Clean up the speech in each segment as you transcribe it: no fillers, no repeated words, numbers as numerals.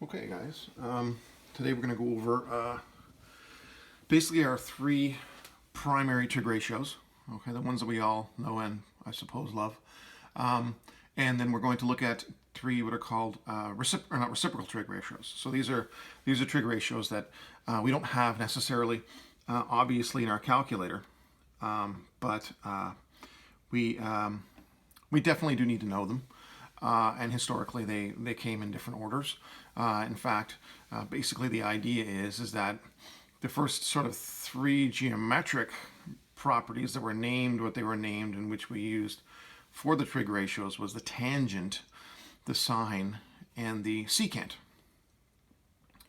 Okay, guys. Today we're going to go over basically our three primary trig ratios. Okay, the ones that we all know and I suppose love. And then we're going to look at three what are called reciprocal trig ratios. So these are trig ratios that we don't have necessarily, obviously, in our calculator, but we definitely do need to know them. And historically, they came in different orders. In fact, basically the idea is that the first sort of three geometric properties that were named what they were named and which we used for the trig ratios was the tangent, the sine, and the secant,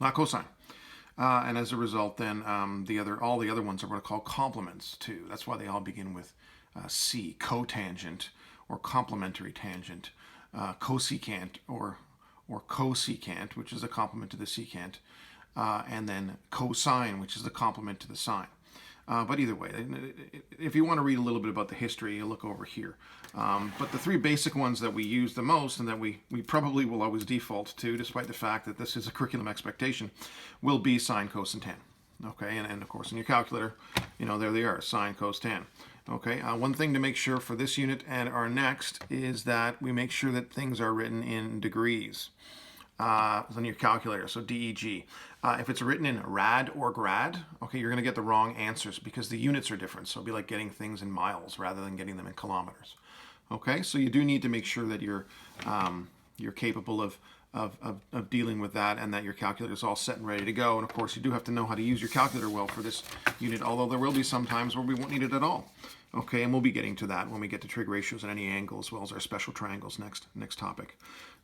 not cosine. And as a result, then all the other ones are what are called complements too. That's why they all begin with C, cotangent or complementary tangent, cosecant or cosecant, which is a complement to the secant, and then cosine, which is a complement to the sine. But either way, if you want to read a little bit about the history, you look over here. But the three basic ones that we use the most and that we probably will always default to, despite the fact that this is a curriculum expectation, will be sine, cos, and tan. Okay, and of course in your calculator, there they are, sine, cos, tan. Okay, one thing to make sure for this unit and our next is that we make sure that things are written in degrees on your calculator, so DEG. If it's written in rad or grad, okay, you're going to get the wrong answers because the units are different. So it'll be like getting things in miles rather than getting them in kilometers. Okay, so you do need to make sure that you're capable of dealing with that and that your calculator is all set and ready to go. And of course, you do have to know how to use your calculator well for this unit, although there will be some times where we won't need it at all. Okay, and we'll be getting to that when we get to trig ratios and any angle, as well as our special triangles next topic.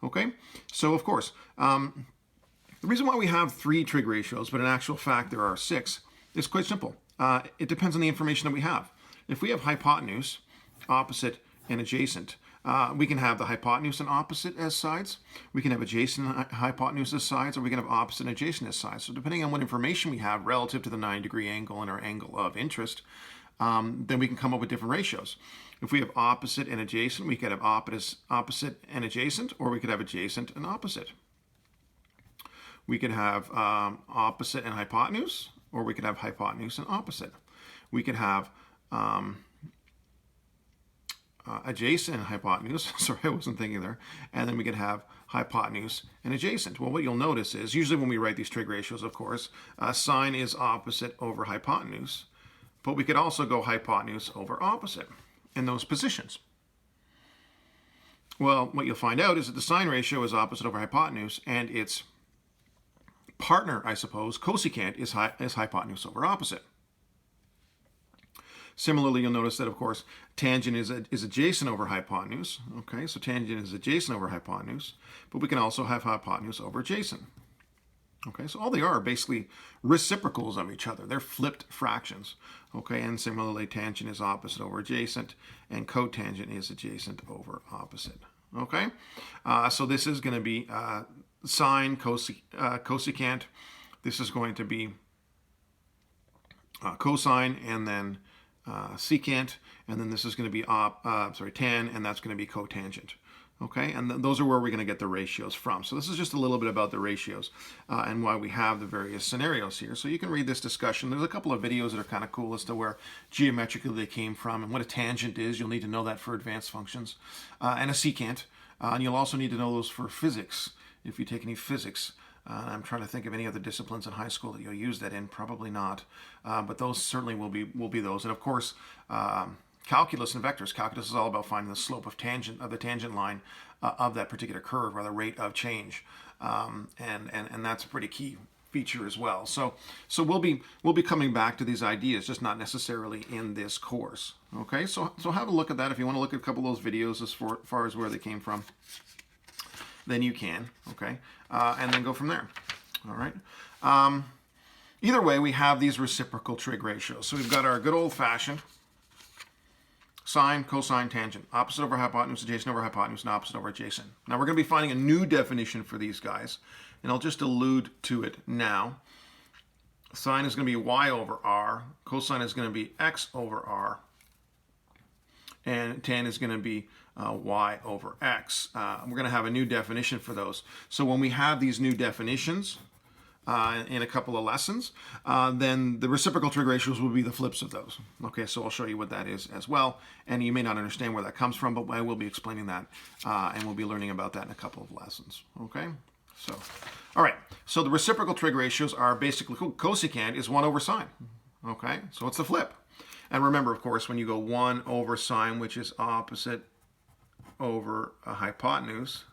Okay, so of course, the reason why we have three trig ratios, but in actual fact there are six, is quite simple. It depends on the information that we have. If we have hypotenuse, opposite, and adjacent, we can have the hypotenuse and opposite as sides. We can have adjacent hypotenuse as sides, or we can have opposite and adjacent as sides. So depending on what information we have relative to the 9-degree angle and our angle of interest, then we can come up with different ratios. If we have opposite and adjacent, we could have opposite and adjacent, or we could have adjacent and opposite. We could have opposite and hypotenuse, or we could have hypotenuse and opposite. We could have adjacent and hypotenuse, sorry, I wasn't thinking there, and then we could have hypotenuse and adjacent. Well, what you'll notice is, usually when we write these trig ratios, of course, sine is opposite over hypotenuse, but we could also go hypotenuse over opposite in those positions. Well, what you'll find out is that the sine ratio is opposite over hypotenuse, and its partner, I suppose, cosecant, is hypotenuse over opposite. Similarly, you'll notice that, of course, tangent is adjacent over hypotenuse. Okay, so tangent is adjacent over hypotenuse, but we can also have hypotenuse over adjacent. Okay, so all they are basically reciprocals of each other. They're flipped fractions. Okay, and similarly, tangent is opposite over adjacent, and cotangent is adjacent over opposite. Okay, so this is going to be sine, cosecant. This is going to be cosine, and then secant, and then this is going to be tan, and that's going to be cotangent. Okay, and those are where we're going to get the ratios from. So this is just a little bit about the ratios and why we have the various scenarios here. So you can read this discussion. There's a couple of videos that are kind of cool as to where geometrically they came from and what a tangent is. You'll need to know that for advanced functions, and a secant. And you'll also need to know those for physics if you take any physics. I'm trying to think of any other disciplines in high school that you'll use that in. Probably not, but those certainly will be those. And of course, calculus and vectors. Calculus is all about finding the slope of the tangent line of that particular curve, or the rate of change, and that's a pretty key feature as well. So we'll be coming back to these ideas, just not necessarily in this course. Okay, so have a look at that. If you want to look at a couple of those videos as far as where they came from, then you can. Okay, and then go from there. All right. Either way, we have these reciprocal trig ratios. So we've got our good old-fashioned sine, cosine, tangent, opposite over hypotenuse, adjacent over hypotenuse, and opposite over adjacent. Now we're going to be finding a new definition for these guys, and I'll just allude to it now. Sine is going to be y over r, cosine is going to be x over r, and tan is going to be y over x. We're going to have a new definition for those. So when we have these new definitions in a couple of lessons, then the reciprocal trig ratios will be the flips of those. Okay, so I'll show you what that is as well. And you may not understand where that comes from, but I will be explaining that, and we'll be learning about that in a couple of lessons. Okay, so, all right. So the reciprocal trig ratios are basically, cosecant is 1 over sine. Okay, so what's the flip? And remember, of course, when you go 1 over sine, which is opposite over a hypotenuse,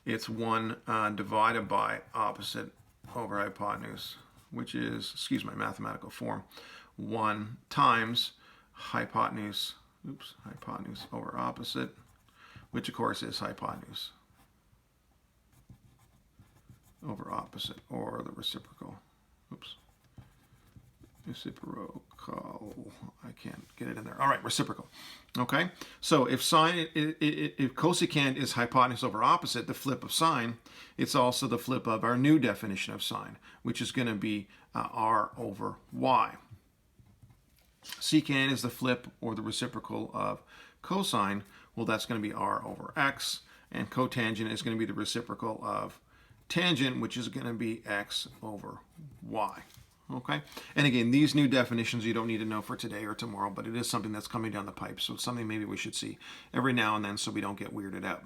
it's 1 divided by opposite over hypotenuse, which is, excuse my mathematical form, 1 times hypotenuse, hypotenuse over opposite, which of course is hypotenuse over opposite, or the reciprocal. Reciprocal, I can't get it in there. All right, reciprocal. Okay, so if cosecant is hypotenuse over opposite, the flip of sine, it's also the flip of our new definition of sine, which is going to be r over y. Secant is the flip or the reciprocal of cosine. Well, that's going to be r over x, and cotangent is going to be the reciprocal of tangent, which is going to be x over y. Okay, and again, these new definitions you don't need to know for today or tomorrow, but it is something that's coming down the pipe, so it's something maybe we should see every now and then so we don't get weirded out.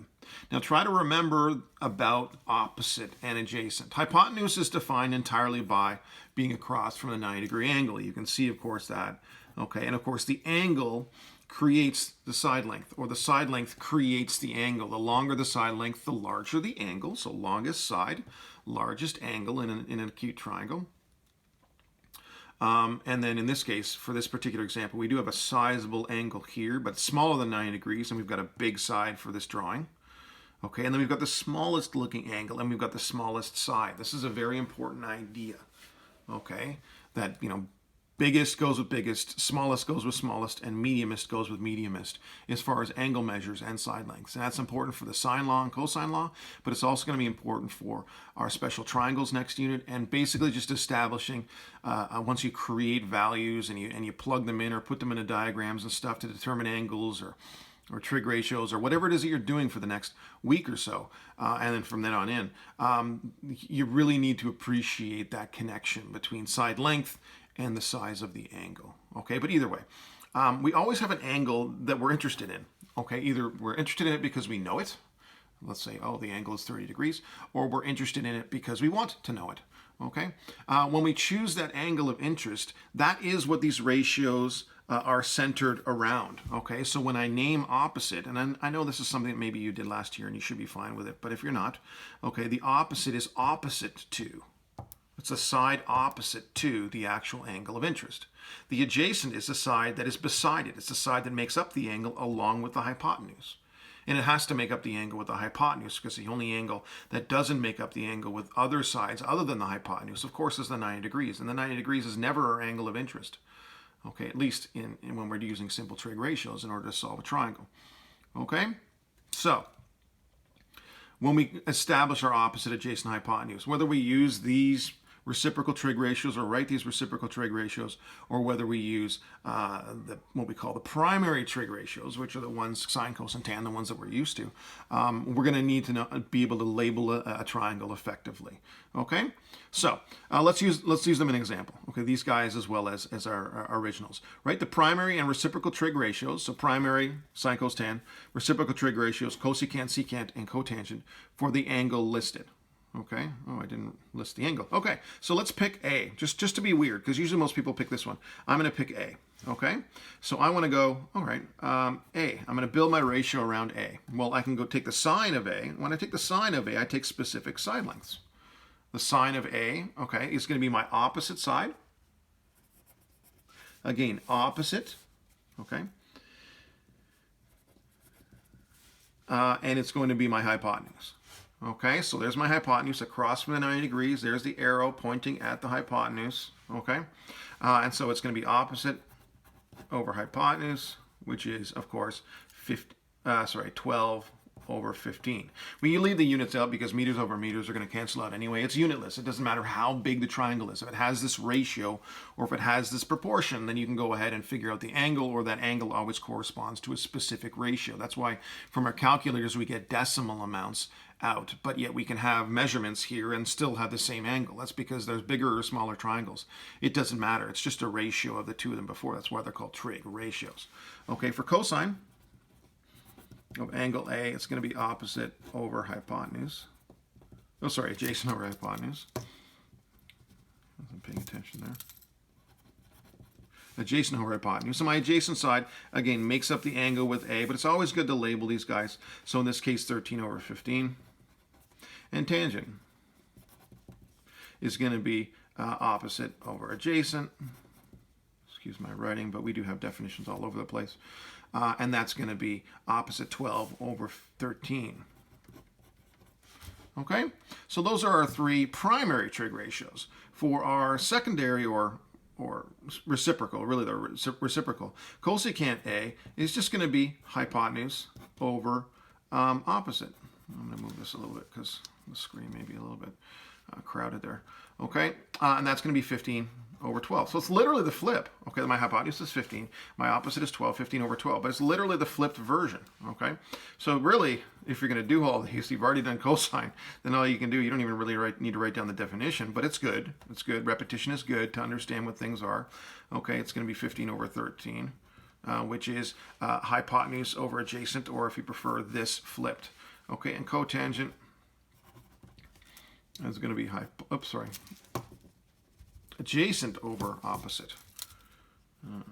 Now try to remember about opposite and adjacent. Hypotenuse is defined entirely by being across from a 90-degree angle. You can see, of course, that. Okay, and of course the angle creates the side length, or the side length creates the angle. The longer the side length, the larger the angle. So longest side, largest angle in an acute triangle. And then in this case, for this particular example, we do have a sizable angle here, but smaller than 90 degrees, and we've got a big side for this drawing. Okay, and then we've got the smallest looking angle, and we've got the smallest side. This is a very important idea, okay, that, you know, biggest goes with biggest, smallest goes with smallest, and mediumest goes with mediumest as far as angle measures and side lengths. And that's important for the sine law and cosine law, but it's also going to be important for our special triangles next unit, and basically just establishing, once you create values and you plug them in or put them into diagrams and stuff to determine angles or trig ratios or whatever it is that you're doing for the next week or so, and then from then on in, you really need to appreciate that connection between side length and the size of the angle. Okay, but either way, we always have an angle that we're interested in. Okay, either we're interested in it because we know it. Let's say, oh, the angle is 30 degrees, or we're interested in it because we want to know it. Okay, when we choose that angle of interest, that is what these ratios are centered around. Okay, so when I name opposite, and I know this is something that maybe you did last year and you should be fine with it, but if you're not, okay, the opposite is opposite to. It's a side opposite to the actual angle of interest. The adjacent is the side that is beside it. It's the side that makes up the angle along with the hypotenuse. And it has to make up the angle with the hypotenuse, because the only angle that doesn't make up the angle with other sides other than the hypotenuse, of course, is the 90 degrees. And the 90 degrees is never our angle of interest. Okay, at least in when we're using simple trig ratios in order to solve a triangle. Okay, so when we establish our opposite, adjacent, hypotenuse, whether we use these reciprocal trig ratios or write these reciprocal trig ratios, or whether we use what we call the primary trig ratios, which are the ones sine, cosine, tan, the ones that we're used to, we're going to need to be able to label a triangle effectively. Okay, so let's use them in an example. Okay, these guys as well as our originals. Right, the primary and reciprocal trig ratios. So primary sine, cos, tan, reciprocal trig ratios, cosecant, secant, and cotangent for the angle listed. Okay, oh, I didn't list the angle. Okay, so let's pick A, just to be weird, because usually most people pick this one. I'm going to pick A, okay? So I want to go, all right, A. I'm going to build my ratio around A. Well, I can go take the sine of A. When I take the sine of A, I take specific side lengths. The sine of A, okay, is going to be my opposite side. Again, opposite, okay? And it's going to be my hypotenuse. Okay, so there's my hypotenuse across from the 90 degrees. There's the arrow pointing at the hypotenuse. Okay, and so it's going to be opposite over hypotenuse, which is, of course, 12 over 15. When you leave the units out because meters over meters are going to cancel out anyway, it's unitless. It doesn't matter how big the triangle is. If it has this ratio or if it has this proportion, then you can go ahead and figure out the angle, or that angle always corresponds to a specific ratio. That's why from our calculators we get decimal amounts out, but yet we can have measurements here and still have the same angle. That's because there's bigger or smaller triangles. It doesn't matter. It's just a ratio of the two of them before. That's why they're called trig ratios. Okay, for cosine of angle A, it's going to be opposite over hypotenuse. Oh, sorry, adjacent over hypotenuse. I wasn't paying attention there. Adjacent over hypotenuse. So my adjacent side, again, makes up the angle with A, but it's always good to label these guys. So in this case, 13 over 15. And tangent is going to be opposite over adjacent. Excuse my writing, but we do have definitions all over the place. And that's going to be opposite 12 over 13. Okay? So those are our three primary trig ratios. For our secondary or reciprocal, really the reciprocal, cosecant A is just going to be hypotenuse over opposite. I'm going to move this a little bit because the screen may be a little bit crowded there. Okay, and that's going to be 15 over 12. So it's literally the flip. Okay, my hypotenuse is 15. My opposite is 12, 15 over 12. But it's literally the flipped version. Okay, so really, if you're going to do all these, you've already done cosine, then all you can do, you don't even really need to write down the definition, but it's good. It's good. Repetition is good to understand what things are. Okay, it's going to be 15 over 13, which is hypotenuse over adjacent, or if you prefer, this flipped. Okay, and cotangent is going to be adjacent over opposite. And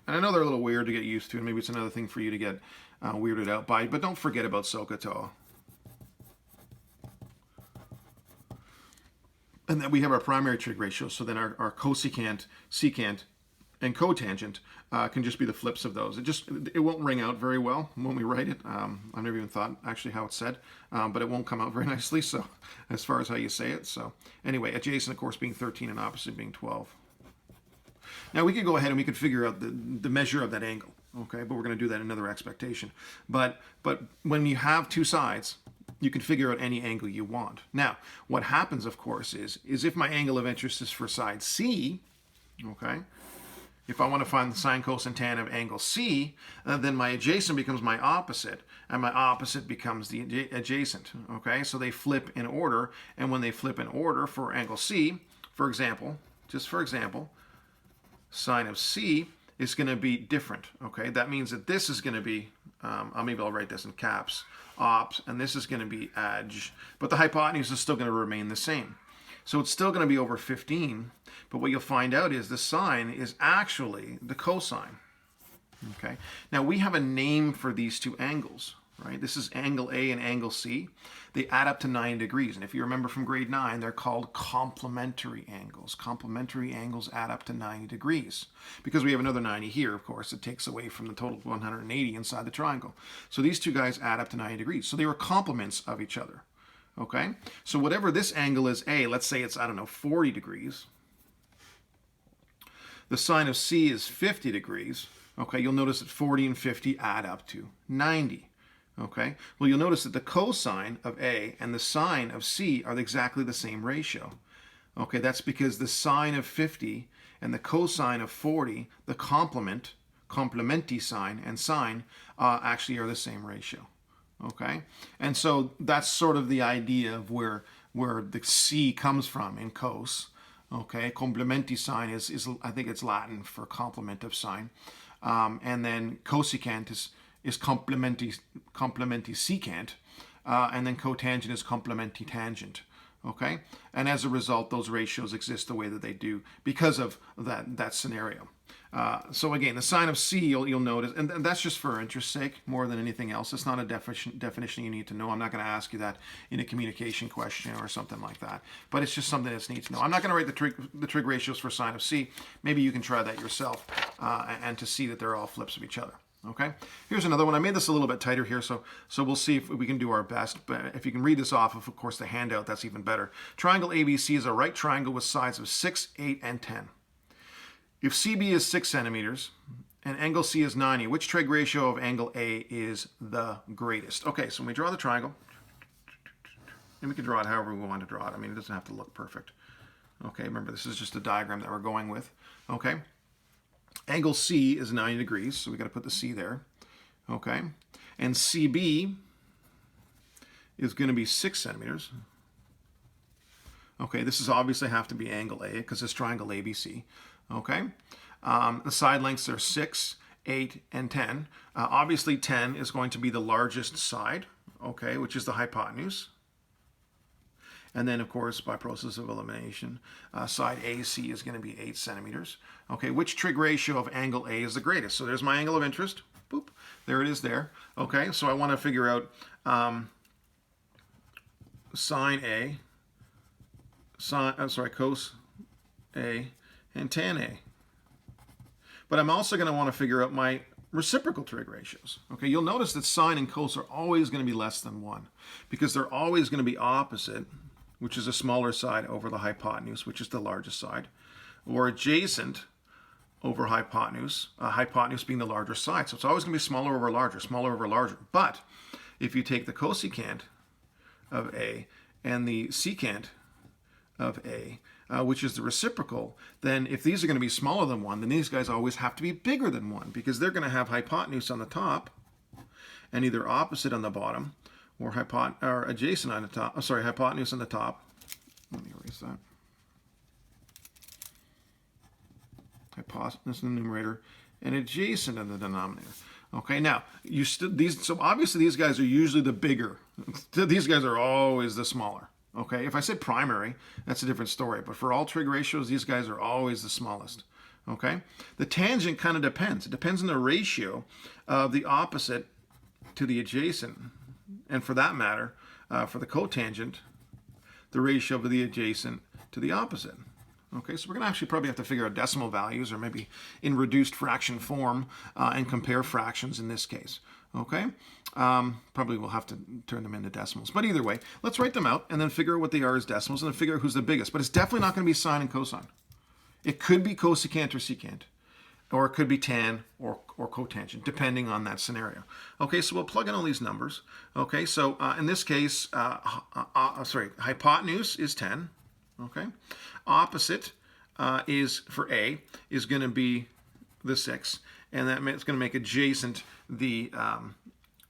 I know they're a little weird to get used to, and maybe it's another thing for you to get weirded out by, but don't forget about SOHCAHTOA. And then we have our primary trig ratios, so then our cosecant, secant, and cotangent can just be the flips of those. It won't ring out very well when we write it. I've never even thought actually how it's said, but it won't come out very nicely. So as far as how you say it. So anyway, adjacent of course being 13 and opposite being 12. Now we could go ahead and we could figure out the measure of that angle. Okay, but we're going to do that in another expectation. But when you have two sides, you can figure out any angle you want. Now what happens of course is if my angle of interest is for side C, okay, if I want to find the sine, cos, and tan of angle C, then my adjacent becomes my opposite, and my opposite becomes the adjacent. Okay, so they flip in order, and when they flip in order for angle C, for example, just for example, sine of C is going to be different. Okay, that means that this is going to be, maybe I'll write this in caps, ops, and this is going to be adj, but the hypotenuse is still going to remain the same. So it's still going to be over 15, but what you'll find out is the sine is actually the cosine. Okay. Now we have a name for these two angles, right? This is angle A and angle C. They add up to 90 degrees, and if you remember from grade 9, they're called complementary angles. Complementary angles add up to 90 degrees because we have another 90 here, of course. It takes away from the total 180 inside the triangle. So these two guys add up to 90 degrees. So they were complements of each other. Okay, so whatever this angle is A, let's say it's, 40 degrees. The sine of C is 50 degrees. Okay, you'll notice that 40 and 50 add up to 90. Okay, well, you'll notice that the cosine of A and the sine of C are exactly the same ratio. Okay, that's because the sine of 50 and the cosine of 40, the complementary sign and sine, actually are the same ratio. Okay, and so that's sort of the idea of where the C comes from in cos. Okay, complementary sign is I think it's Latin for complement of sine, and then cosecant is complementary secant, and then cotangent is complementary tangent. Okay, and as a result, those ratios exist the way that they do because of that scenario. So again, the sine of C, you'll notice, and that's just for interest's sake more than anything else. It's not a definition you need to know. I'm not going to ask you that in a communication question or something like that. But it's just something that's neat to know. I'm not going to write the trig ratios for sine of C. Maybe you can try that yourself and to see that they're all flips of each other. Okay, here's another one. I made this a little bit tighter here, so we'll see if we can do our best. But if you can read this off of course, the handout, that's even better. Triangle ABC is a right triangle with sides of 6, 8, and 10. If CB is 6 centimeters and angle C is 90. Which trig ratio of angle A is the greatest? Okay, so when we draw the triangle, and we can draw it however we want to draw it. I mean, it doesn't have to look perfect. Okay, remember, this is just a diagram that we're going with. Okay, angle C is 90 degrees, so we got to put the C there. Okay, and CB is going to be 6 centimeters. Okay, this is obviously have to be angle A because it's triangle ABC. Okay, the side lengths are 6, 8, and 10. Obviously, 10 is going to be the largest side, okay, which is the hypotenuse. And then, of course, by process of elimination, side AC is going to be 8 centimeters. Okay, which trig ratio of angle A is the greatest? So there's my angle of interest. Boop, there it is there. Okay, so I want to figure out sine A, cos A, and tan A. But I'm also going to want to figure out my reciprocal trig ratios. Okay, you'll notice that sine and cos are always going to be less than 1 because they're always going to be opposite, which is a smaller side, over the hypotenuse, which is the largest side, or adjacent over hypotenuse, hypotenuse being the larger side. So it's always going to be smaller over larger, smaller over larger. But if you take the cosecant of A and the secant of A, which is the reciprocal, then if these are going to be smaller than 1, then these guys always have to be bigger than 1 because they're going to have hypotenuse on the top and either opposite on the bottom or adjacent on the top. Oh, sorry, hypotenuse on the top. Let me erase that. Hypotenuse in the numerator and adjacent in the denominator. Okay, now so obviously these guys are usually the bigger. These guys are always the smaller. Okay, if I said primary, that's a different story. But for all trig ratios, these guys are always the smallest. Okay, the tangent kind of depends. It depends on the ratio of the opposite to the adjacent, and for that matter, for the cotangent, the ratio of the adjacent to the opposite. Okay, so we're going to actually probably have to figure out decimal values or maybe in reduced fraction form and compare fractions in this case. Okay, probably we'll have to turn them into decimals. But either way, let's write them out and then figure out what they are as decimals and then figure out who's the biggest. But it's definitely not going to be sine and cosine. It could be cosecant or secant, or it could be tan or cotangent, depending on that scenario. Okay, so we'll plug in all these numbers. Okay, so in this case, hypotenuse is 10. Okay, opposite is for A is going to be the 6, and that it's going to make adjacent the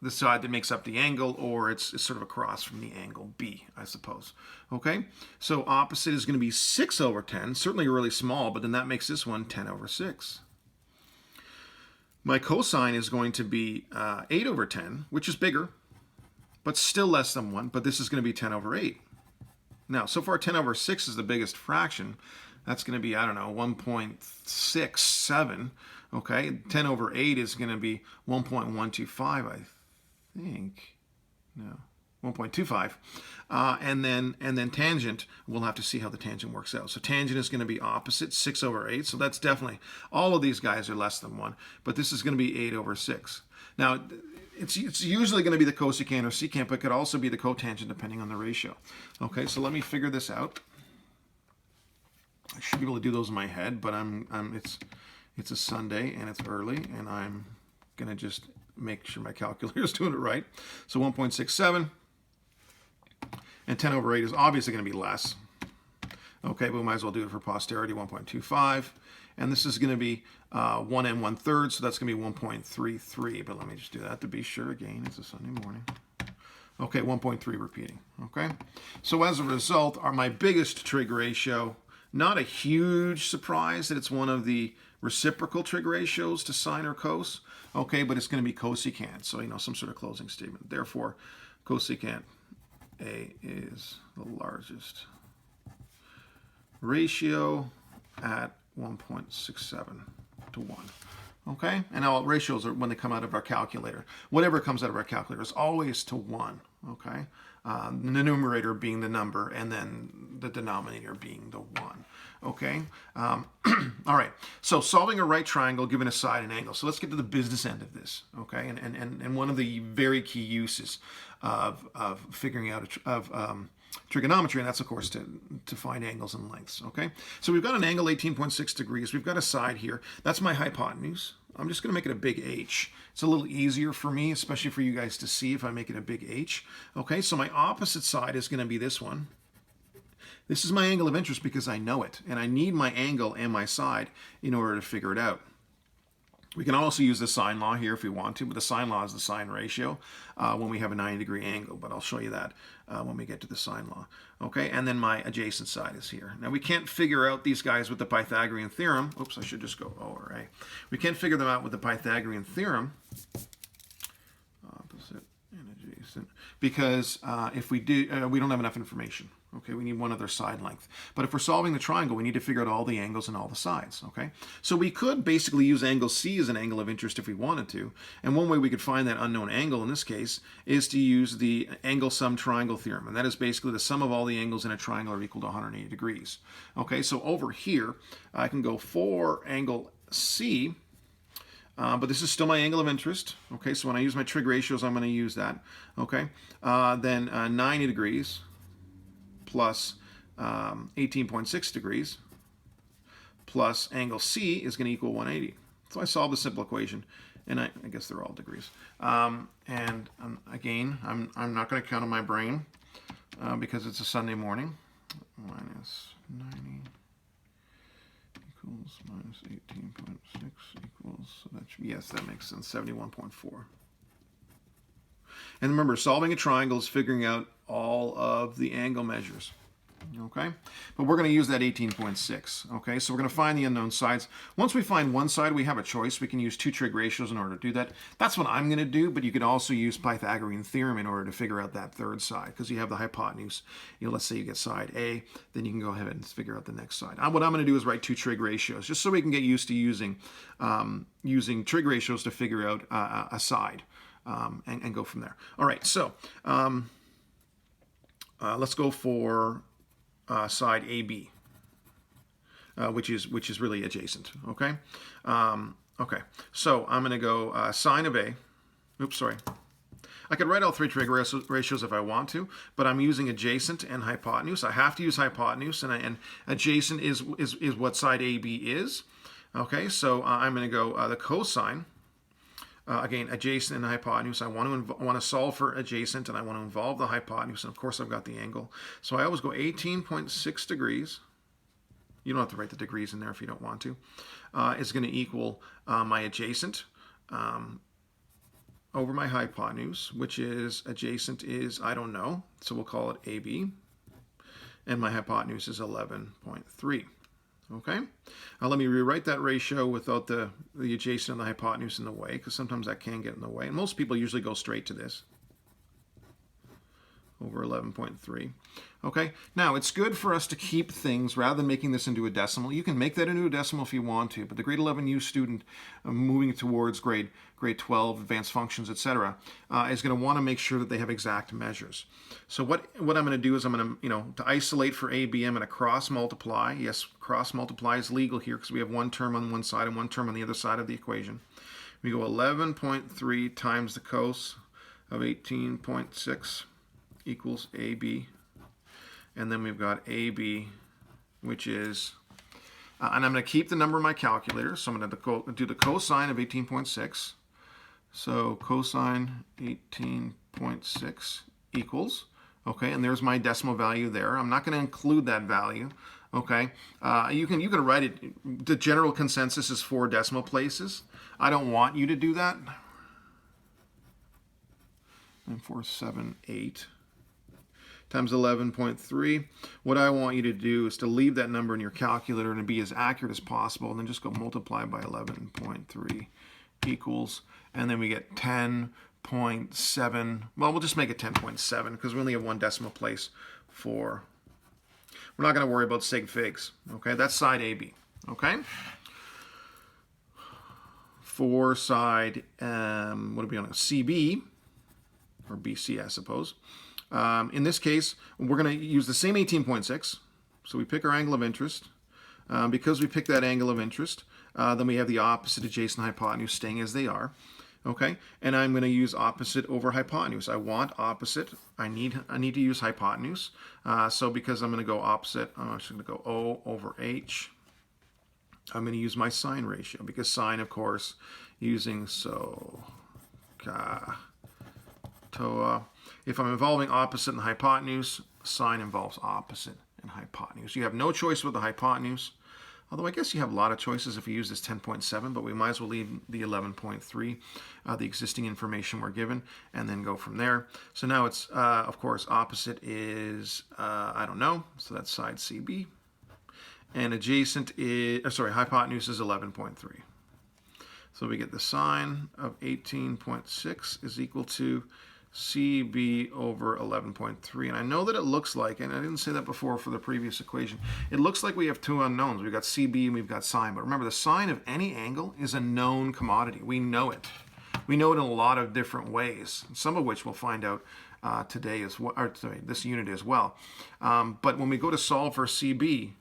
side that makes up the angle, or it's sort of across from the angle B, I suppose. Okay, so opposite is going to be 6 over 10, certainly really small, but then that makes this one 10 over 6. My cosine is going to be 8 over 10, which is bigger, but still less than 1, but this is going to be 10 over 8. Now, so far 10 over 6 is the biggest fraction. That's going to be, I don't know, 1.67. Okay, 10 over 8 is going to be 1.125, I think. No, 1.25. And then tangent, we'll have to see how the tangent works out. So tangent is going to be opposite, 6 over 8. So that's definitely, all of these guys are less than 1. But this is going to be 8 over 6. Now, it's usually going to be the cosecant or secant, but it could also be the cotangent depending on the ratio. Okay, so let me figure this out. I should be able to do those in my head, but it's a Sunday and it's early, and I'm going to just make sure my calculator is doing it right. So 1.67, and 10 over 8 is obviously going to be less. Okay, but we might as well do it for posterity, 1.25. And this is going to be 1 1/3, so that's going to be 1.33. But let me just do that to be sure. Again, it's a Sunday morning. Okay, 1.3 repeating. Okay, so as a result, my biggest trig ratio, not a huge surprise that it's one of the reciprocal trig ratios to sine or cos. Okay, but it's going to be cosecant, so some sort of closing statement. Therefore, cosecant A is the largest ratio at 1.67 to 1. Okay, and all ratios are when they come out of our calculator. Whatever comes out of our calculator is always to 1. Okay, the numerator being the number and then the denominator being the 1. Okay, all right, so solving a right triangle given a side and angle. So let's get to the business end of this. Okay, and one of the very key uses of figuring out trigonometry, and that's of course to find angles and lengths. Okay, so we've got an angle 18.6 degrees. We've got a side here. That's my hypotenuse. I'm just going to make it a big H. It's a little easier for me, especially for you guys to see if I make it a big H. Okay, so my opposite side is going to be this one. This is my angle of interest because I know it, and I need my angle and my side in order to figure it out. We can also use the sine law here if we want to, but the sine law is the sine ratio when we have a 90-degree angle, but I'll show you that when we get to the sine law. Okay, and then my adjacent side is here. Now we can't figure out these guys with the Pythagorean theorem. Oops, I should just go O or A. We can't figure them out with the Pythagorean theorem, opposite and adjacent, because if we do, we don't have enough information. Okay, we need one other side length. But if we're solving the triangle, we need to figure out all the angles and all the sides. Okay, so we could basically use angle C as an angle of interest if we wanted to. And one way we could find that unknown angle in this case is to use the angle sum triangle theorem. And that is basically the sum of all the angles in a triangle are equal to 180 degrees. Okay, so over here, I can go for angle C. But this is still my angle of interest. Okay, so when I use my trig ratios, I'm going to use that. Okay, then 90 degrees plus 18.6 degrees plus angle C is going to equal 180. So I solve the simple equation, and I guess they're all degrees. Again, I'm not going to count on my brain because it's a Sunday morning. Minus 90 equals minus 18.6 equals, so that should, yes, that makes sense, 71.4. And remember, solving a triangle is figuring out all of the angle measures. Okay, but we're going to use that 18.6. Okay, so we're going to find the unknown sides. Once we find one side, we have a choice. We can use two trig ratios in order to do that. That's what I'm going to do, but you could also use Pythagorean theorem in order to figure out that third side, because you have the hypotenuse. Let's say you get side A, then you can go ahead and figure out the next side. What I'm going to do is write two trig ratios, just so we can get used to using trig ratios to figure out a side. And go from there. All right, so let's go for side AB, which is really adjacent. Okay, okay. So I'm going to go sine of A. Oops, sorry. I could write all three trig ratios if I want to, but I'm using adjacent and hypotenuse. I have to use hypotenuse, and adjacent is what side AB is. Okay, so I'm going to go the cosine. Again, adjacent and hypotenuse. I want to solve for adjacent, and I want to involve the hypotenuse, and of course I've got the angle. So I always go 18.6 degrees. You don't have to write the degrees in there if you don't want to. Is going to equal my adjacent over my hypotenuse, which is adjacent is, I don't know, so we'll call it AB. And my hypotenuse is 11.3. Okay, let me rewrite that ratio without the adjacent and the hypotenuse in the way, because sometimes that can get in the way. And most people usually go straight to this, over 11.3. Okay, now it's good for us to keep things rather than making this into a decimal. You can make that into a decimal if you want to, but the grade 11U student moving towards grade 12, advanced functions, etc., is going to want to make sure that they have exact measures. So what I'm going to do is I'm going to, to isolate for AB, I'm going to cross multiply. Yes, cross multiply is legal here because we have one term on one side and one term on the other side of the equation. We go 11.3 times the cos of 18.6 equals AB. And then we've got AB, which is, and I'm going to keep the number in my calculator. So I'm going to do the cosine of 18.6. So cosine 18.6 equals, okay, and there's my decimal value there. I'm not going to include that value, okay. You can write it. The general consensus is 4 decimal places. I don't want you to do that. 9,478 times 11.3. What I want you to do is to leave that number in your calculator and be as accurate as possible, and then just go multiply by 11.3 equals, and then we get 10.7. Well, we'll just make it 10.7 because we only have one decimal place for. We're not going to worry about sig figs. Okay, that's side AB. Okay. For side, what are we on? CB or BC, I suppose. In this case, we're going to use the same 18.6. So we pick our angle of interest. Because we pick that angle of interest, then we have the opposite, adjacent, hypotenuse staying as they are. Okay, and I'm going to use opposite over hypotenuse. I want opposite. I need to use hypotenuse. So because I'm going to go opposite, I'm actually going to go O over H. I'm going to use my sine ratio, because sine, of course, using TOA. If I'm involving opposite and hypotenuse, sine involves opposite and hypotenuse. You have no choice with the hypotenuse, although I guess you have a lot of choices if you use this 10.7, but we might as well leave the 11.3, the existing information we're given, and then go from there. So now it's, of course, opposite is, I don't know, so that's side CB. And adjacent is, hypotenuse is 11.3. So we get the sine of 18.6 is equal to CB over 11.3. And I know that it looks like, and I didn't say that before for the previous equation, it looks like we have two unknowns. We've got CB and we've got sine. But remember, the sine of any angle is a known commodity. We know it. We know it in a lot of different ways, some of which we'll find out today as well, or sorry, this unit as well. But when we go to solve for CB,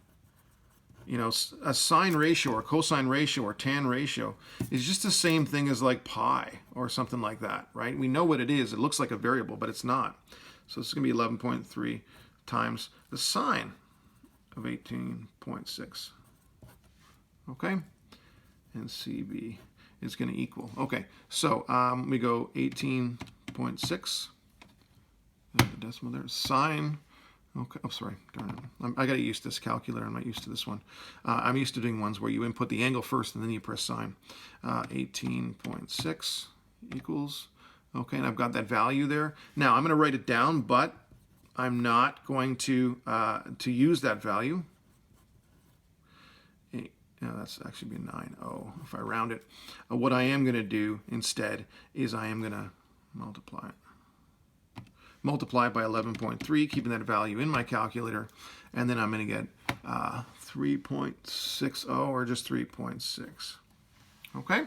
you know, a sine ratio or cosine ratio or tan ratio is just the same thing as like pi or something like that, right? We know what it is. It looks like a variable, but it's not. So this is going to be 11.3 times the sine of 18.6. Okay? And CB is going to equal. Okay, so we go 18.6. The decimal there. Sine. Okay, oh, sorry. Darn it. I got to use this calculator. I'm not used to this one. I'm used to doing ones where you input the angle first and then you press sine. 18.6 equals. Okay, and I've got that value there. Now I'm going to write it down, but I'm not going to use that value. No, that's actually be 9.0 if I round it. What I am going to do instead is I am going to multiply it. Multiply it by 11.3, keeping that value in my calculator, and then I'm going to get 3.60 or just 3.6. Okay?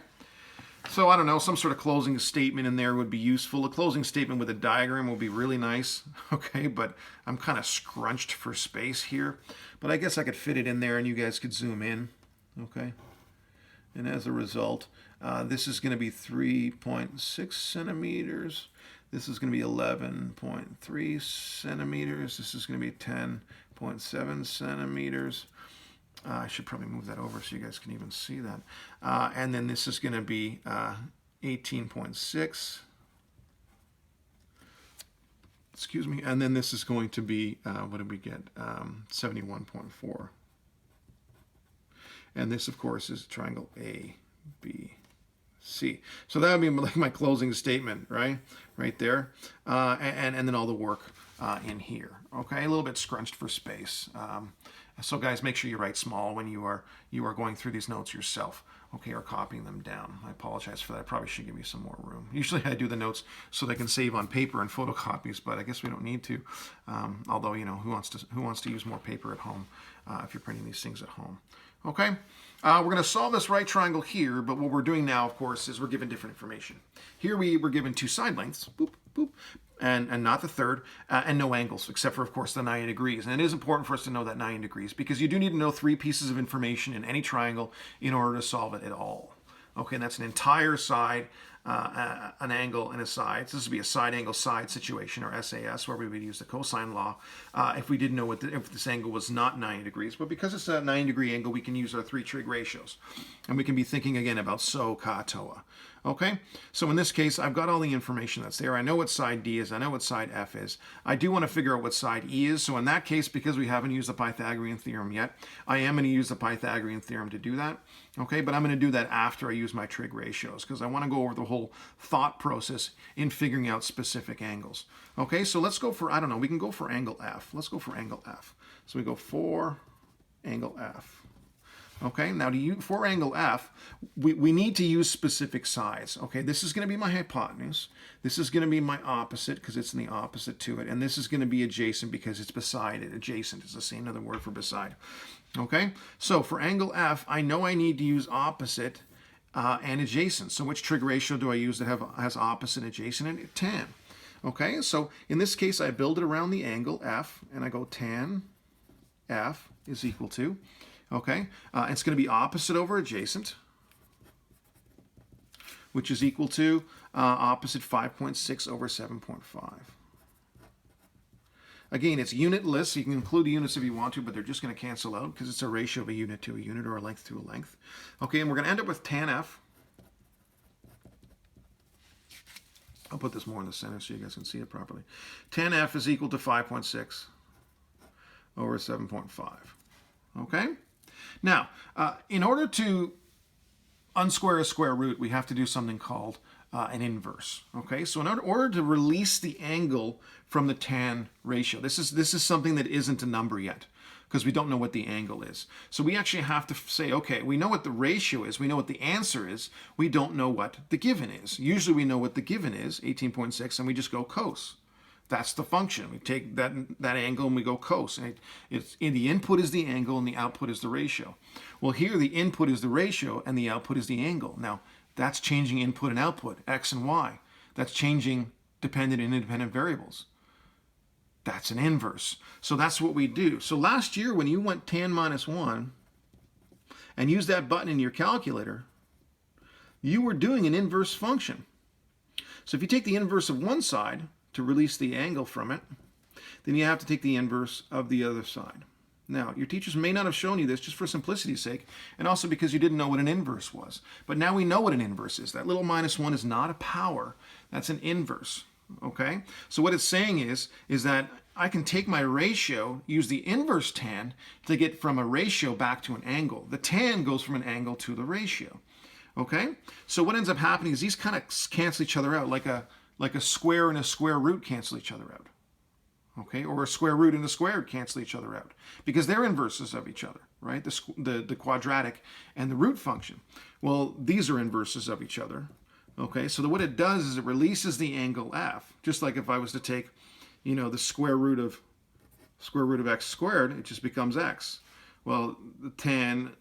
So I don't know, some sort of closing statement in there would be useful. A closing statement with a diagram would be really nice, okay? But I'm kind of scrunched for space here. But I guess I could fit it in there and you guys could zoom in, okay? And as a result, this is going to be 3.6 centimeters. This is going to be 11.3 centimeters. This is going to be 10.7 centimeters. I should probably move that over so you guys can even see that. And then this is going to be 18.6. Excuse me. And then this is going to be, what did we get? 71.4. And this, of course, is triangle A, B, C. So that would be like my closing statement, right? Right there. And then all the work in here. Okay, a little bit scrunched for space. So guys, make sure you write small when you are going through these notes yourself, okay, or copying them down. I apologize for that. I probably should give you some more room. Usually I do the notes so they can save on paper and photocopies, but I guess we don't need to. Although, you know, who wants to use more paper at home if you're printing these things at home? Okay, we're going to solve this right triangle here, but what we're doing now, of course, is we're given different information. Here we were given two side lengths, boop, boop, and not the third, and no angles, except for, of course, the 90 degrees. And it is important for us to know that 90 degrees, because you do need to know 3 pieces of information in any triangle in order to solve it at all. Okay, and that's an entire side, an angle, and a side. So this would be a side angle side situation, or SAS, where we would use the cosine law if we didn't know if this angle was not 90 degrees. But because it's a 90-degree angle, we can use our 3 trig ratios. And we can be thinking again about SO, CA, TOA. Okay, so in this case, I've got all the information that's there. I know what side D is. I know what side F is. I do want to figure out what side E is. So in that case, because we haven't used the Pythagorean theorem yet, I am going to use the Pythagorean theorem to do that. Okay, but I'm going to do that after I use my trig ratios, because I want to go over the whole thought process in figuring out specific angles. Okay, so let's go for, I don't know, we can go for angle F. Let's go for angle F. So we go for angle F. Okay, now for angle F, we need to use specific sides. Okay, this is going to be my hypotenuse. This is going to be my opposite because it's in the opposite to it. And this is going to be adjacent because it's beside it. Adjacent is the same other word for beside. Okay, so for angle F, I know I need to use opposite and adjacent. So which trig ratio do I use that has opposite, adjacent, and tan? Okay, so in this case, I build it around the angle F, and I go tan F is equal to, okay, it's going to be opposite over adjacent, which is equal to opposite 5.6 over 7.5. Again, it's unitless. So you can include units if you want to, but they're just going to cancel out because it's a ratio of a unit to a unit or a length to a length. Okay, and we're going to end up with tan f. I'll put this more in the center so you guys can see it properly. Tan f is equal to 5.6 over 7.5. Okay? Now, in order to unsquare a square root, we have to do something called an inverse. Okay, so in order to release the angle from the tan ratio, this is something that isn't a number yet because we don't know what the angle is. So we actually have to say, okay, we know what the ratio is, we know what the answer is, we don't know what the given is. Usually we know what the given is, 18.6, and we just go cos. That's the function. We take that angle and we go cos. And the input is the angle and the output is the ratio. Well, here the input is the ratio and the output is the angle. Now, that's changing input and output, x and y. That's changing dependent and independent variables. That's an inverse. So that's what we do. So last year when you went tan minus 1 and used that button in your calculator, you were doing an inverse function. So if you take the inverse of one side to release the angle from it, then you have to take the inverse of the other side. Now, your teachers may not have shown you this just for simplicity's sake, and also because you didn't know what an inverse was. But now we know what an inverse is. That little minus 1 is not a power. That's an inverse. Okay? So what it's saying is that I can take my ratio, use the inverse tan, to get from a ratio back to an angle. The tan goes from an angle to the ratio. Okay? So what ends up happening is these kind of cancel each other out, like a square and a square root cancel each other out. Okay, or a square root and a squared cancel each other out because they're inverses of each other, right? The quadratic and the root function. Well, these are inverses of each other. Okay, so what it does is it releases the angle f, just like if I was to take, the square root of x squared, it just becomes x. Well, the tan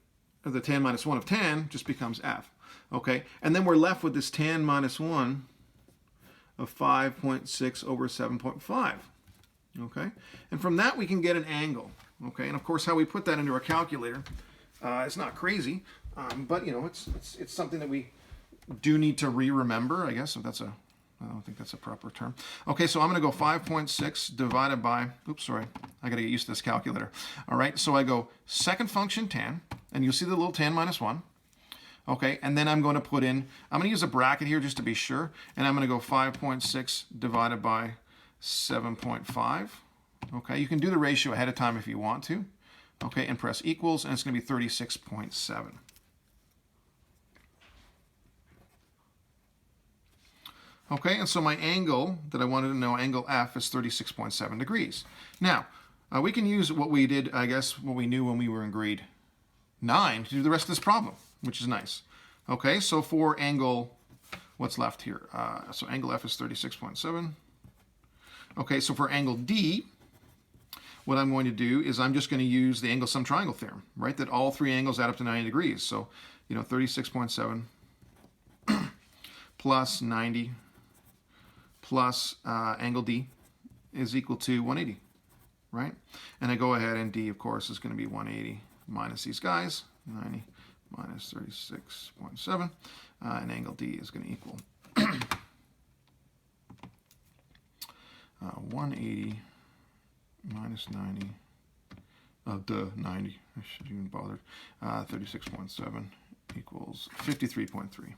minus 1 of tan just becomes f. Okay, and then we're left with this tan minus 1 of 5.6 over 7.5. Okay, and from that we can get an angle. Okay, and of course how we put that into our calculator, it's not crazy, but it's something that we do need to remember, I guess, if that's I don't think that's a proper term. Okay, so I'm going to go 5.6 divided by, oops, sorry, I got to get used to this calculator. All right, so I go second function tan, and you'll see the little tan minus 1. Okay, and then I'm going to put in, I'm going to use a bracket here just to be sure, and I'm going to go 5.6 divided by 7.5. Okay, you can do the ratio ahead of time if you want to. Okay, and press equals, and it's going to be 36.7. Okay, and so my angle that I wanted to know, angle F, is 36.7 degrees. Now, we can use what we did, I guess, what we knew when we were in grade 9 to do the rest of this problem, which is nice. Okay, so for angle, what's left here? So angle F is 36.7. Okay, so for angle D, what I'm going to do is I'm just going to use the angle sum triangle theorem, right? That all three angles add up to 90 degrees. So, 36.7 plus 90 plus angle D is equal to 180, right? And I go ahead and D, of course, is going to be 180 minus these guys, 90 minus 36.7, and angle D is going to equal 180 minus 90, 90, I should have even bothered, 36.7 equals 53.3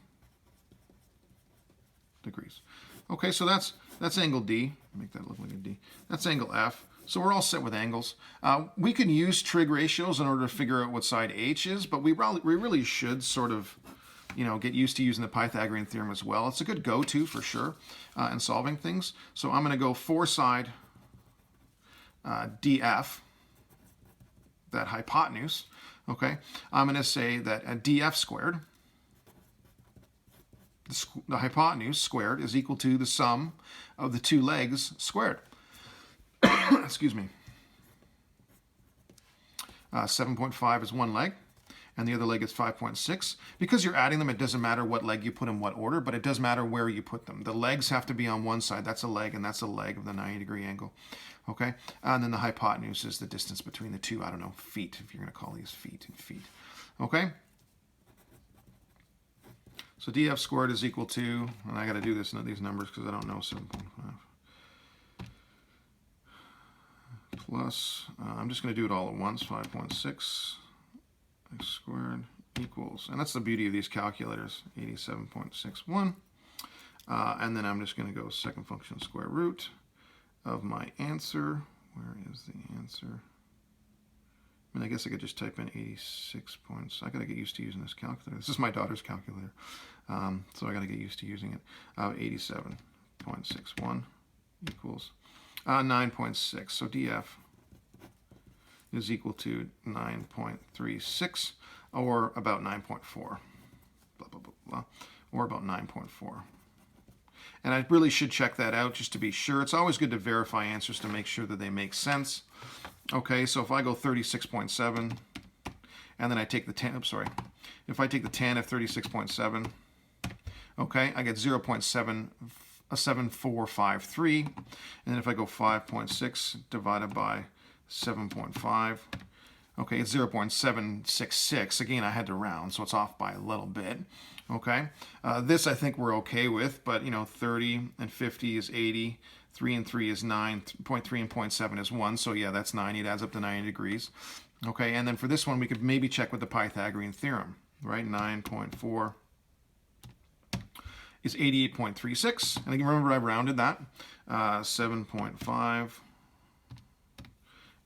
degrees. Okay, so that's angle D. Make that look like a D. That's angle F. So we're all set with angles. We can use trig ratios in order to figure out what side H is, but we really should sort of get used to using the Pythagorean theorem as well. It's a good go-to for sure in solving things. So I'm going to go for side DF, that hypotenuse. Okay, I'm going to say that DF squared, the hypotenuse squared, is equal to the sum of the two legs squared. Excuse me. 7.5 is one leg, and the other leg is 5.6. Because you're adding them, it doesn't matter what leg you put in what order, but it does matter where you put them. The legs have to be on one side. That's a leg, and that's a leg of the 90-degree angle. Okay? And then the hypotenuse is the distance between the two, I don't know, feet, if you're going to call these feet and feet. Okay? So DF squared is equal to, and I got to do these numbers because I don't know 7.5. plus, I'm just going to do it all at once, 5.6 x squared equals, and that's the beauty of these calculators, 87.61. And then I'm just going to go second function square root of my answer. Where is the answer? I mean, I guess I could just type in 86 points. I got to get used to using this calculator. This is my daughter's calculator, so I got to get used to using it. 87.61 equals 9.6. So df is equal to 9.36, or about 9.4. Blah, blah, blah, blah, or about 9.4. And I really should check that out just to be sure. It's always good to verify answers to make sure that they make sense. Okay, so if I go 36.7, and then I take the tan, if I take the tan of 36.7, okay, I get 0.7453, and then if I go 5.6 divided by 7.5, okay, it's 0.766. Again, I had to round, so it's off by a little bit. Okay, this I think we're okay with, but 30 and 50 is 80, 3 and 3 is 9, 0.3 and 0.7 is 1, so yeah, that's 90, it adds up to 90 degrees. Okay, and then for this one, we could maybe check with the Pythagorean theorem, right? 9.4 is 88.36, and again, remember I rounded that. 7.5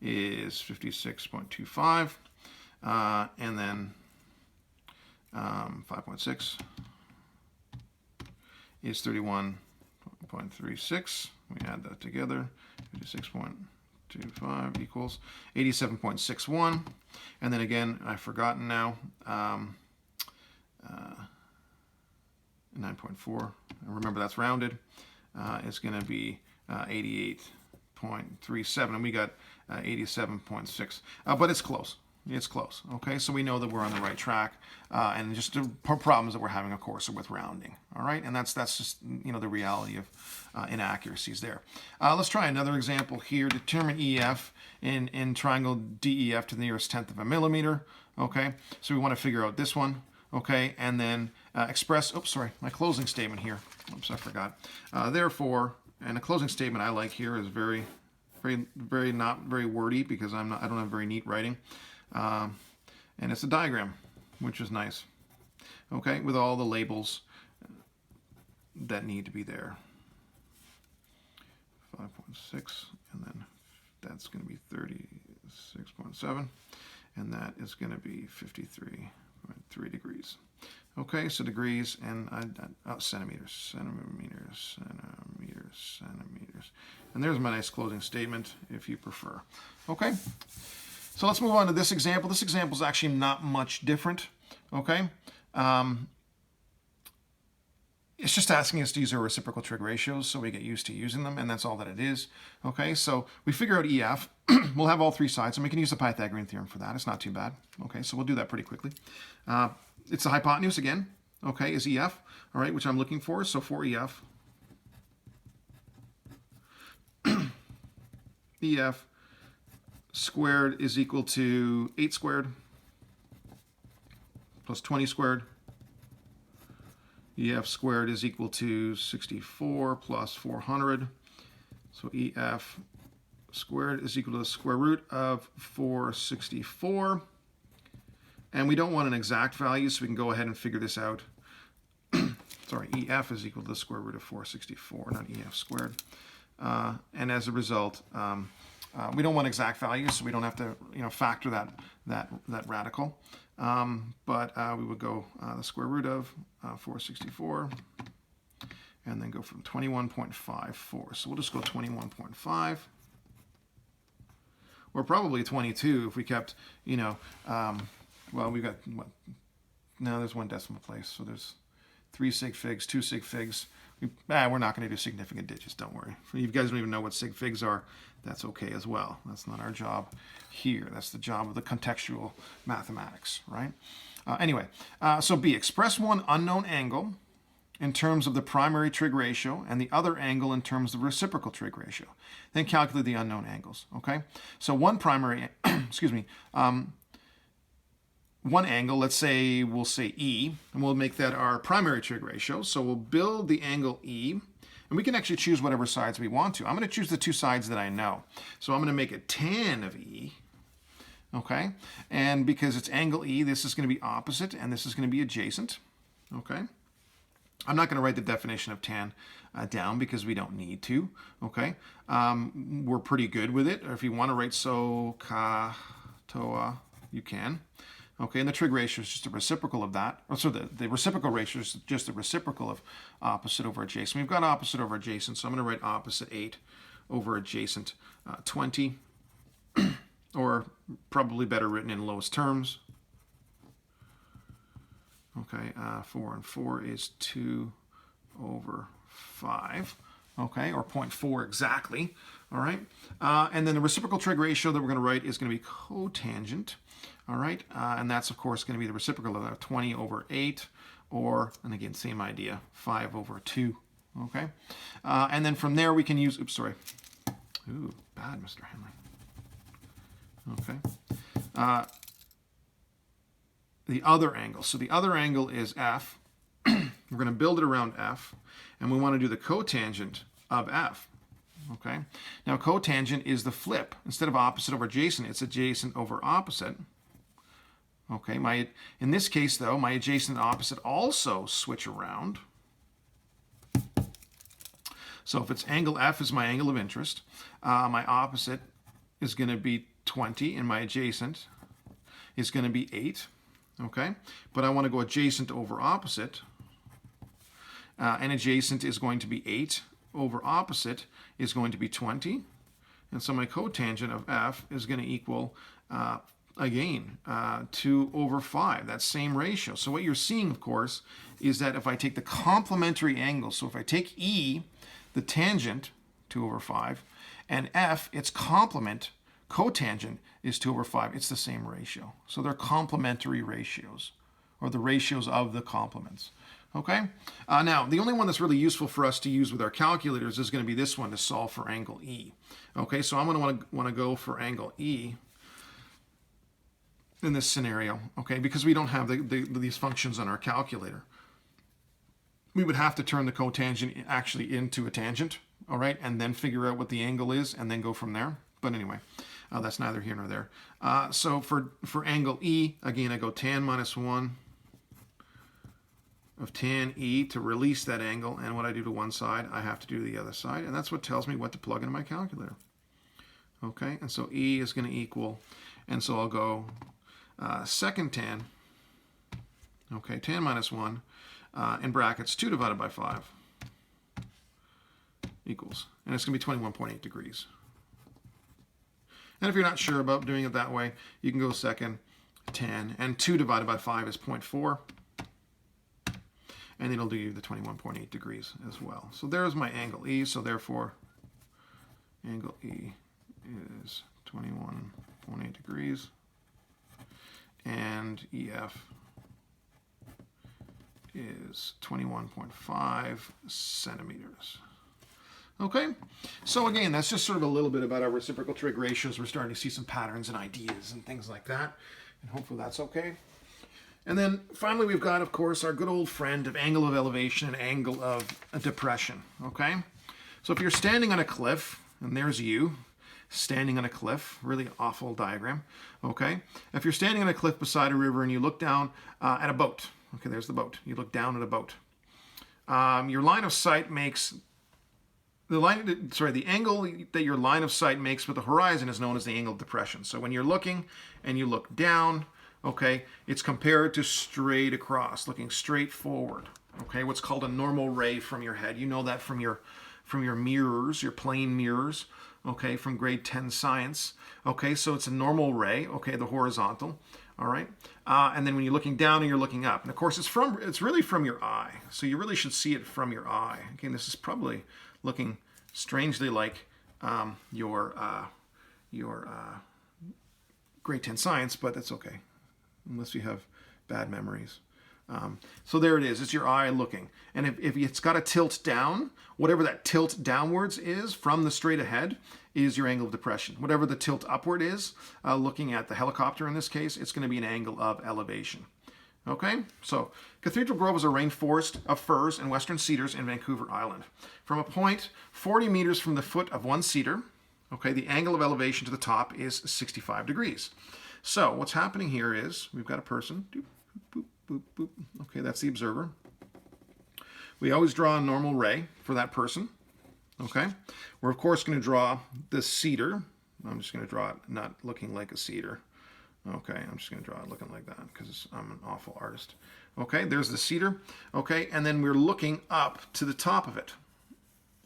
is 56.25, and then 5.6 is 31.36. We add that together. 56.25 equals 87.61. And then again, I've forgotten now. 9.4. Remember that's rounded. It's going to be 88.37, and we got 87.6. But it's close. It's close. Okay, so we know that we're on the right track, and just the problems that we're having, of course, are with rounding. All right, and that's just the reality of inaccuracies there. Let's try another example here. Determine EF in triangle DEF to the nearest tenth of a millimeter. Okay, so we want to figure out this one. Okay, and then express. Oops, sorry, my closing statement here. Oops, I forgot. Therefore, and the closing statement I like here is very not very wordy because I don't have very neat writing. And it's a diagram, which is nice. Okay, with all the labels that need to be there. 5.6, and then that's going to be 36.7, and that is going to be 53.3 degrees. Okay, so degrees and centimeters. And there's my nice closing statement if you prefer. Okay. So let's move on to this example. This example is actually not much different, okay? It's just asking us to use our reciprocal trig ratios so we get used to using them, and that's all that it is, okay? So we figure out EF. We'll have all three sides, and we can use the Pythagorean theorem for that. It's not too bad, okay? So we'll do that pretty quickly. It's the hypotenuse again, okay, is EF, all right, which I'm looking for. So for EF, EF squared is equal to 8 squared plus 20 squared. EF squared is equal to 64 plus 400. So EF squared is equal to the square root of 464. And we don't want an exact value, so we can go ahead and figure this out. Sorry, EF is equal to the square root of 464, not EF squared. And as a result, we don't want exact values, so we don't have to factor that radical. But we would go the square root of 464, and then go from 21.54. So we'll just go 21.5, or probably 22 if we kept, well, we've got what? No, there's one decimal place, so there's 3 sig figs, 2 sig figs. We're not going to do significant digits, don't worry. If you guys don't even know what sig figs are, that's okay as well. That's not our job here. That's the job of the contextual mathematics, right? Anyway, so B, express one unknown angle in terms of the primary trig ratio and the other angle in terms of the reciprocal trig ratio. Then calculate the unknown angles, okay? So one primary, excuse me, one angle, let's say, we'll say E, and we'll make that our primary trig ratio. So we'll build the angle E, And we can actually choose whatever sides we want to. I'm going to choose the two sides that I know. So I'm going to make it tan of E. Okay, and because it's angle E, this is going to be opposite and this is going to be adjacent. Okay, I'm not going to write the definition of tan down because we don't need to. Okay, we're pretty good with it. Or if you want to write so, ka, toa, you can. Okay, and the trig ratio is just a reciprocal of that. Or so the reciprocal ratio is just a reciprocal of opposite over adjacent. We've got opposite over adjacent, so I'm going to write opposite 8 over adjacent 20. Or probably better written in lowest terms. Okay, 4 and 4 is 2 over 5. Okay, or 0.4 exactly. All right, and then the reciprocal trig ratio that we're going to write is going to be cotangent. All right, and that's of course going to be the reciprocal of 20 over 8, or, and again, same idea, 5 over 2. Okay, and then from there we can use, oops, sorry. Ooh, bad, Mr. Henley. Okay. The other angle. So the other angle is F. We're going to build it around F, and we want to do the cotangent of F. Okay. Now cotangent is the flip. Instead of opposite over adjacent, it's adjacent over opposite. Okay. In this case, though, my adjacent and opposite also switch around. So if it's angle F is my angle of interest, my opposite is going to be 20, and my adjacent is going to be 8. Okay, but I want to go adjacent over opposite, and adjacent is going to be 8 over opposite is going to be 20, and so my cotangent of F is going to equal again 2 over 5, that same ratio. So what you're seeing, of course, is that if I take the complementary angle, so if I take E, the tangent, 2 over 5, and F, its complement, cotangent, is 2 over 5. It's the same ratio. So they're complementary ratios, or the ratios of the complements. Okay? Now, the only one that's really useful for us to use with our calculators is going to be this one to solve for angle E. Okay, so I'm going to want to go for angle E in this scenario, okay, because we don't have these functions on our calculator. We would have to turn the cotangent actually into a tangent, all right, and then figure out what the angle is and then go from there. But anyway, that's neither here nor there. So for angle E, again, I go tan minus 1 of tan E to release that angle, and what I do to one side, I have to do to the other side, and that's what tells me what to plug into my calculator. Okay, and so E is going to equal, and so I'll go second tan, okay, tan minus 1, in brackets 2 divided by 5 equals, and it's going to be 21.8 degrees. And if you're not sure about doing it that way, you can go second tan, and 2 divided by 5 is 0.4, and it'll do you the 21.8 degrees as well. So there's my angle E, so therefore angle E is 21.8 degrees, and EF is 21.5 centimeters. Okay, so again, that's just sort of a little bit about our reciprocal trig ratios. We're starting to see some patterns and ideas and things like that, and hopefully that's okay. And then finally, we've got, of course, our good old friend of angle of elevation and angle of depression, okay? So if you're standing on a cliff, and there's you, standing on a cliff, really awful diagram, okay? If you're standing on a cliff beside a river and you look down at a boat, okay, there's the boat. You look down at a boat. Your line of sight makes... The angle that your line of sight makes with the horizon is known as the angle of depression. So when you're looking and you look down, okay, it's compared to straight across, looking straight forward. Okay, what's called a normal ray from your head. You know that from your mirrors, your plane mirrors. Okay, from grade 10 science. Okay, so it's a normal ray. Okay, the horizontal. All right, and then when you're looking down and you're looking up, and of course it's really from your eye. So you really should see it from your eye. Okay, this is probably looking strangely like your grade 10 science, but that's okay, unless you have bad memories. So there it is. It's your eye looking. And if it's got a tilt down, whatever that tilt downwards is from the straight ahead is your angle of depression. Whatever the tilt upward is, looking at the helicopter in this case, it's going to be an angle of elevation. Okay, so Cathedral Grove is a rainforest of firs and western cedars in Vancouver Island. From a point 40 meters from the foot of one cedar, okay, the angle of elevation to the top is 65 degrees. So what's happening here is we've got a person. Doop, boop, boop, boop. Okay, that's the observer. We always draw a normal ray for that person. Okay, we're of course going to draw the cedar. I'm just going to draw it not looking like a cedar. Okay, I'm just going to draw it looking like that because I'm an awful artist. Okay, there's the cedar. Okay, and then we're looking up to the top of it.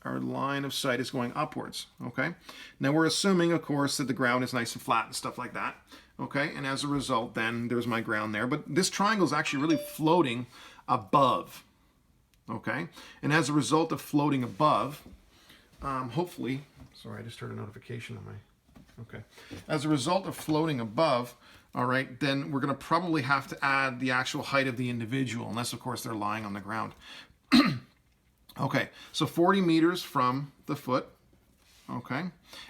Our line of sight is going upwards. Okay, now we're assuming, of course, that the ground is nice and flat and stuff like that. Okay, and as a result, then there's my ground there. But this triangle is actually really floating above. Okay, and as a result of floating above, hopefully, sorry, I just heard a notification on my. Okay. As a result of floating above, all right, then we're going to probably have to add the actual height of the individual, unless, of course, they're lying on the ground. Okay, so 40 meters from the foot, okay,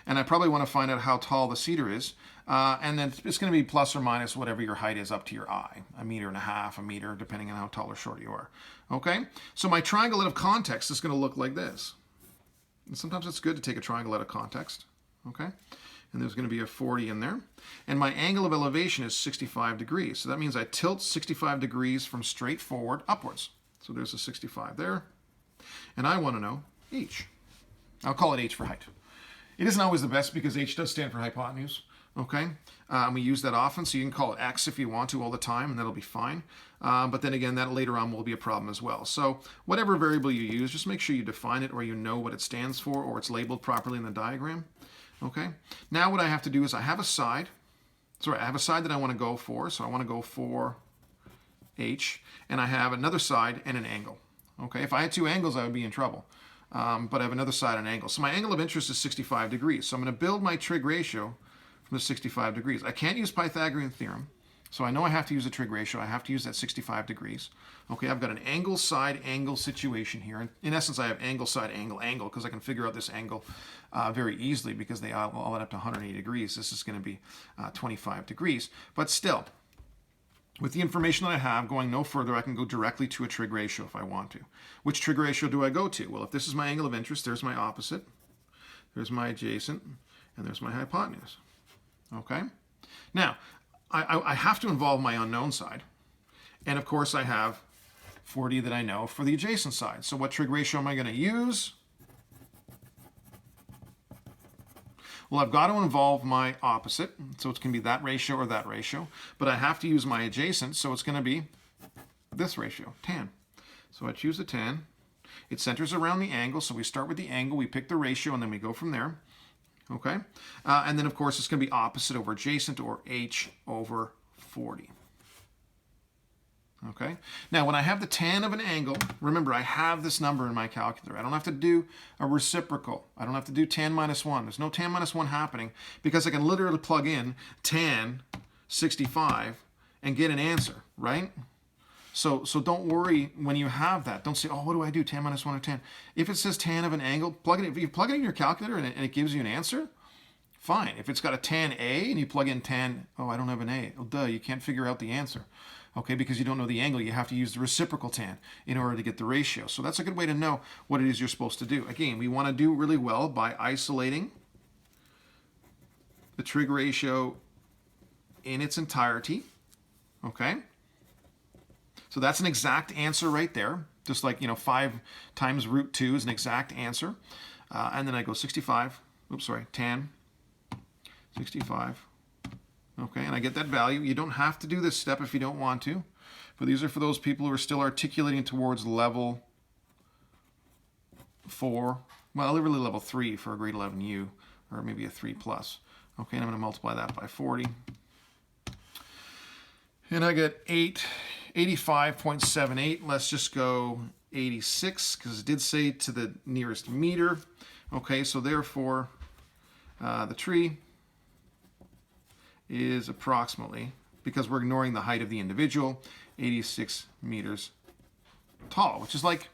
and I probably want to find out how tall the cedar is, and then it's going to be plus or minus whatever your height is up to your eye, 1.5 meters, a meter, depending on how tall or short you are. Okay, so my triangle out of context is going to look like this. And sometimes it's good to take a triangle out of context, okay? And there's going to be a 40 in there. And my angle of elevation is 65 degrees. So that means I tilt 65 degrees from straight forward upwards. So there's a 65 there. And I want to know h. I'll call it h for height. It isn't always the best because h does stand for hypotenuse. Okay, we use that often, so you can call it x if you want to all the time, and that'll be fine. But then again, that later on will be a problem as well. So whatever variable you use, just make sure you define it or you know what it stands for or it's labeled properly in the diagram. Okay, now what I have to do is I have a side. Sorry, I have a side that I want to go for, so I want to go for h, and I have another side and an angle. Okay, if I had two angles, I would be in trouble. But I have another side and angle. So my angle of interest is 65 degrees. So I'm going to build my trig ratio from the 65 degrees. I can't use Pythagorean theorem, so I know I have to use a trig ratio. I have to use that 65 degrees. Okay, I've got an angle, side, angle situation here. And in essence, I have angle, side, angle, angle, because I can figure out this angle very easily because they all add up to 180 degrees. This is going to be 25 degrees. But still, with the information that I have, going no further, I can go directly to a trig ratio if I want to. Which trig ratio do I go to? Well, if this is my angle of interest, there's my opposite, there's my adjacent, and there's my hypotenuse. Okay? Now, I have to involve my unknown side. And of course, I have 40 that I know for the adjacent side. So what trig ratio am I going to use? Well, I've got to involve my opposite, so it's going to be that ratio or that ratio. But I have to use my adjacent, so it's going to be this ratio, tan. So I choose the tan. It centers around the angle, so we start with the angle, we pick the ratio, and then we go from there. Okay? And then, of course, it's going to be opposite over adjacent, or h over 40. Okay? Now, when I have the tan of an angle, remember, I have this number in my calculator. I don't have to do a reciprocal. I don't have to do tan minus 1. There's no tan minus 1 happening because I can literally plug in tan 65 and get an answer, right? So don't worry when you have that. Don't say, oh, what do I do, tan minus 1 or tan? If it says tan of an angle, plug it in. If you plug it in your calculator and it gives you an answer, fine. If it's got a tan A and you plug in tan, oh, I don't have an A. Oh, duh, you can't figure out the answer. Okay, because you don't know the angle, you have to use the reciprocal tan in order to get the ratio. So that's a good way to know what it is you're supposed to do. Again, we want to do really well by isolating the trig ratio in its entirety. Okay? So that's an exact answer right there. Just like, 5 times root 2 is an exact answer. And then I go 65, tan 65. Okay, and I get that value. You don't have to do this step if you don't want to. But these are for those people who are still articulating towards level 4. Well, really level 3 for a grade 11U, or maybe a 3 plus. Okay, and I'm going to multiply that by 40. And I get 85.78. Let's just go 86, because it did say to the nearest meter. Okay, so therefore, the tree is approximately, because we're ignoring the height of the individual, 86 meters tall, which is like,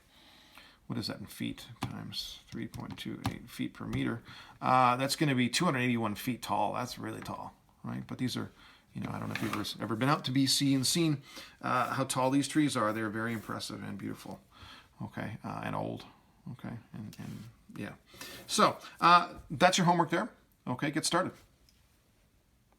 what is that in feet, times 3.28 feet per meter. That's going to be 281 feet tall. That's really tall, right? But these are, You know, I don't know if you've ever been out to BC and seen how tall these trees are. They're very impressive and beautiful, okay, and old, okay, and yeah. So that's your homework there. Okay, get started.